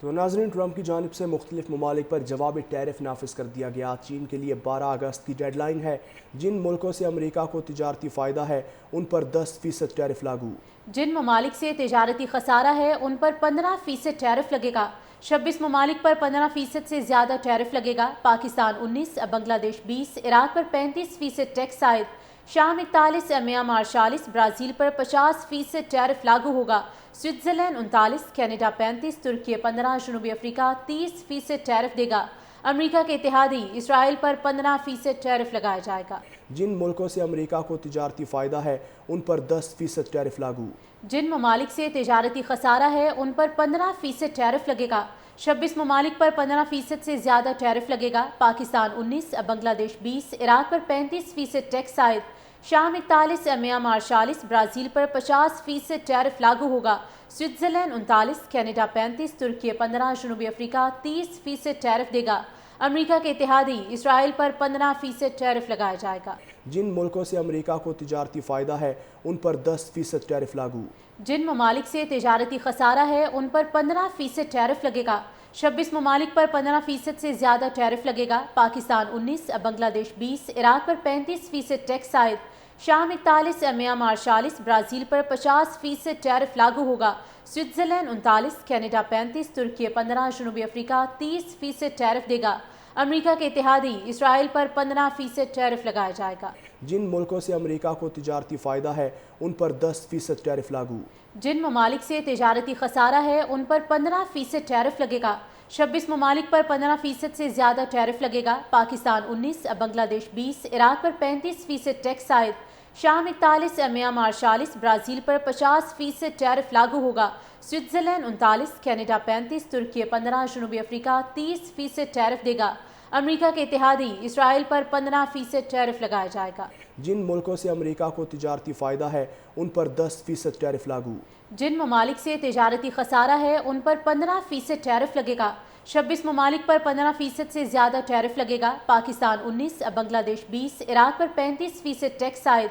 تو ناظرین، ٹرمپ کی جانب سے مختلف ممالک پر جوابی ٹیرف نافذ کر دیا گیا۔ چین کے لیے 12 اگست کی ڈیڈ لائن ہے۔ جن ملکوں سے امریکہ کو تجارتی فائدہ ہے ان پر 10% ٹیرف لاگو۔ جن ممالک سے تجارتی خسارہ ہے ان پر 15% ٹیرف لگے گا۔ 26 ممالک پر 15% سے زیادہ ٹیرف لگے گا۔ پاکستان 19، بنگلہ دیش 20، عراق پر 35% ٹیکس عائد، شام 41، میانمار 46، برازیل پر 50% ٹیرف لاگو ہوگا۔ سوئٹزرلینڈ 39، کینیڈا 35، ترکی 15، جنوبی افریقہ 30% ٹیرف دے گا۔ امریکہ کے اتحادی اسرائیل پر 15% ٹیرف لگایا جائے گا۔ جن ملکوں سے امریکہ کو تجارتی فائدہ ہے ان پر 10% ٹیرف لاگو۔ جن ممالک سے تجارتی خسارہ ہے ان پر 15% ٹیرف لگے گا۔ 26 ممالک پر 15% سے زیادہ ٹیرف لگے گا۔ پاکستان 19، بنگلہ دیش 20، عراق پر 35% ٹیکس عائد، شام 41، میانمار 46، برازیل پر 50% ٹیرف لاگو ہوگا۔ سوئٹزرلینڈ 39، کینیڈا 35، ترکی 15، جنوبی افریقہ 30% ٹیرف دے گا۔ امریکہ کے اتحادی اسرائیل پر 15% ٹیرف لگایا جائے گا۔ جن ملکوں سے امریکہ کو تجارتی فائدہ ہے ان پر 10% ٹیرف لاگو۔ جن ممالک سے تجارتی خسارہ ہے ان پر 15% ٹیرف لگے گا۔ 26 ممالک پر 15% سے زیادہ ٹیرف لگے گا۔ پاکستان 19، بنگلہ دیش 20، عراق پر 35% ٹیکس عائد، شام 41، میانمار 46، برازیل پر 50% ٹیرف لاگو ہوگا۔ سوئٹزرلینڈ 39، کینیڈا 35، ترکی 15، جنوبی افریقہ 30% ٹیرف دے گا۔ امریکہ کے اتحادی اسرائیل پر 15% ٹیرف لگایا جائے گا۔ جن ملکوں سے امریکہ کو تجارتی فائدہ ہے ان پر 10% ٹیرف لاگو۔ جن ممالک سے تجارتی خسارہ ہے ان پر 15% ٹیرف لگے گا۔ 26 ممالک پر 15% سے زیادہ ٹیرف لگے گا۔ پاکستان 19، بنگلہ دیش 20، عراق پر 35% ٹیکس عائد، شام 41، میانمار 46، برازیل پر 50% ٹیرف لاگو ہوگا۔ سوئٹزرلینڈ 39، کینیڈا 35، ترکی 15، جنوبی افریقہ 30% ٹیرف دے گا۔ امریکہ کے اتحادی اسرائیل پر 15% ٹیرف لگایا جائے گا۔ جن ملکوں سے امریکہ کو تجارتی فائدہ ہے ان پر 10% ٹیرف لاگو۔ جن ممالک سے تجارتی خسارہ ہے ان پر 15% ٹیرف لگے گا۔ 26 ممالک پر 15% سے زیادہ ٹیرف لگے گا۔ پاکستان 19، بنگلہ دیش 20، عراق پر 35% ٹیکس عائد،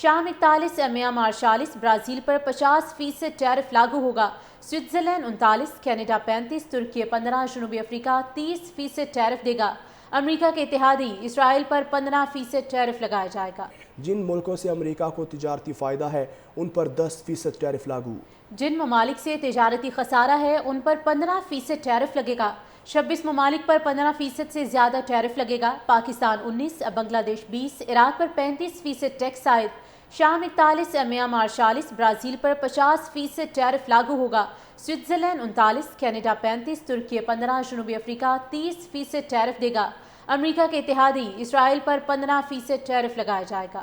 شام 41، میانمار 46، برازیل پر 50% ٹیرف لاگو ہوگا۔ سوئٹزرلینڈ 39، کینیڈا 35، ترکی 15، جنوبی افریقہ 30% ٹیرف دے گا۔ امریکہ کے اتحادی اسرائیل پر 15% ٹیرف لگایا جائے گا۔ جن ملکوں سے امریکہ کو تجارتی فائدہ ہے ان پر 10% ٹیرف لاگو۔ جن ممالک سے تجارتی خسارہ ہے ان پر 15% ٹیرف لگے گا۔ 26 ممالک پر 15% سے زیادہ ٹیرف لگے گا۔ پاکستان 19، بنگلہ دیش 20، عراق پر 35% ٹیکس عائد، شام 41، میانمار 46، برازیل پر 50% ٹیرف لاگو ہوگا۔ سوئٹزرلینڈ 39، کینیڈا 35، ترکی 15، جنوبی افریقہ 30% ٹیرف دے گا۔ امریکہ کے اتحادی اسرائیل پر 15% ٹیرف لگایا جائے گا۔